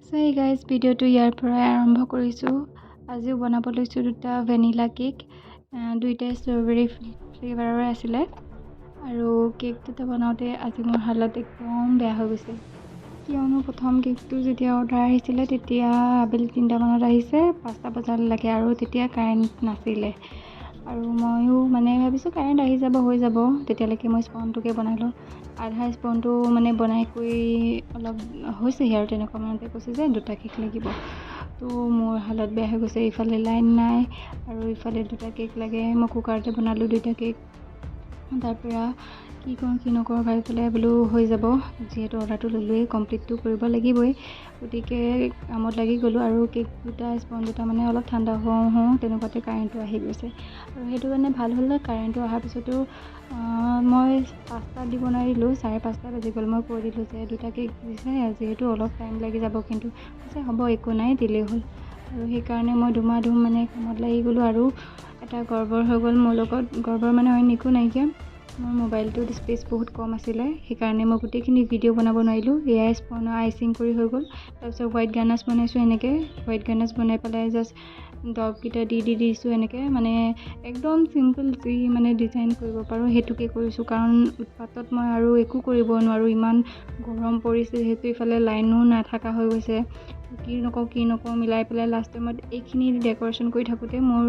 So hey guys, ভিডিঅ'টো ইয়াৰ পৰাই আৰম্ভ কৰিছোঁ। আজিও বনাব লৈছোঁ দুটা ভেনিলা কেক, দুইটাই ষ্ট্ৰবেৰী ফ্লেভাৰৰ আছিলে। আৰু কেক দুটা বনাওঁতে আজি মোৰ হালত একদম বেয়া হৈ গৈছে, কিয়নো প্ৰথম কেকটো যেতিয়া অৰ্ডাৰ আহিছিলে তেতিয়া আবেলি 3টামানত আহিছে, 5টা বজালৈকে আৰু তেতিয়া কাৰেণ্ট নাছিলে। আৰু ময়ো ভাবিছোঁ কাৰেণ্ট আহি যাব হৈ যাব, তেতিয়ালৈকে মই স্পনটোকে বনাই লওঁ। আধা স্পনটো বনাই কৰি অলপ হৈছেহি আৰু তেনেকুৱা মানতে কৈছে যে 2টা কেক লাগিব। তো মোৰ হালত বেয়া হৈ গৈছে, ইফালে লাইন নাই আৰু ইফালে 2টা কেক লাগে। মই কুকাৰতে বনালোঁ 2টা কেক। তাৰপৰা কি কৰোঁ কি নকৰোঁ ভাবি পেলাই বোলো হৈ যাব, যিহেতু অৰ্ডাৰটো ল'লোৱেই কমপ্লিটটো কৰিব লাগিবই, গতিকে কামত লাগি গ'লোঁ। আৰু কেক দুটা স্পন দুটা অলপ ঠাণ্ডা হওঁ তেনেকুৱাতে কাৰেণ্টটো আহি গৈছে। আৰু সেইটো কাৰণে ভাল হ'ল, কাৰেণ্টটো অহাৰ পিছতো মই 5টাত দিব নোৱাৰিলোঁ, 5:30 বাজি গ'ল। মই কৈ দিলোঁ যে 2টা কেক দিছে, যিহেতু অলপ টাইম লাগি যাব, কিন্তু কৈছে হ'ব একো নাই দিলেই হ'ল। আৰু সেইকাৰণে মই ধুমাধুম কামত লাগি গ'লোঁ। আৰু এটা গড়বড় হৈ গ'ল মোৰ লগত, গড়বড় অইন একো নাইকিয়া, মোৰ মোবাইলটোত স্পেচ বহুত কম আছিলে, সেইকাৰণে মই গোটেইখিনি ভিডিঅ' বনাব নোৱাৰিলোঁ। এয়াই স্পনৰ আইচিং কৰি হৈ গ'ল। তাৰপিছত হোৱাইট গানাছ বনাইছোঁ, এনেকৈ হোৱাইট গানাছ বনাই পেলাই জাষ্ট দৰবকেইটা দি দিছোঁ, এনেকৈ একদম চিম্পল যি ডিজাইন কৰিব পাৰোঁ সেইটোকে কৰিছোঁ, কাৰণ উৎপাতত মই আৰু একো কৰিব নোৱাৰোঁ, ইমান গৰম পৰিছে, যিহেতু ইফালে লাইনো নাথাকা হৈ গৈছে। কি নকওঁ মিলাই পেলাই লাষ্ট টাইমত এইখিনি ডেক'ৰেশ্যন কৰি থাকোঁতে মোৰ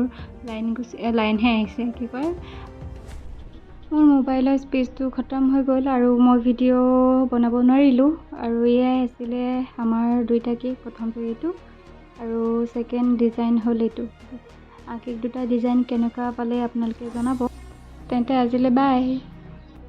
লাইনহে আহিছে, মোৰ মোবাইলৰ স্পেচটো খতম হৈ গ'ল আৰু মই ভিডিঅ' বনাব নোৱাৰিলোঁ। আৰু এয়াই আছিলে আমাৰ 2টা কেক, প্ৰথমটো এইটো আৰু ছেকেণ্ড ডিজাইন হ'ল এইটো। কেক দুটা ডিজাইন কেনেকুৱা পালে আপোনালোকে জনাব। তেন্তে আজিলৈ বাই।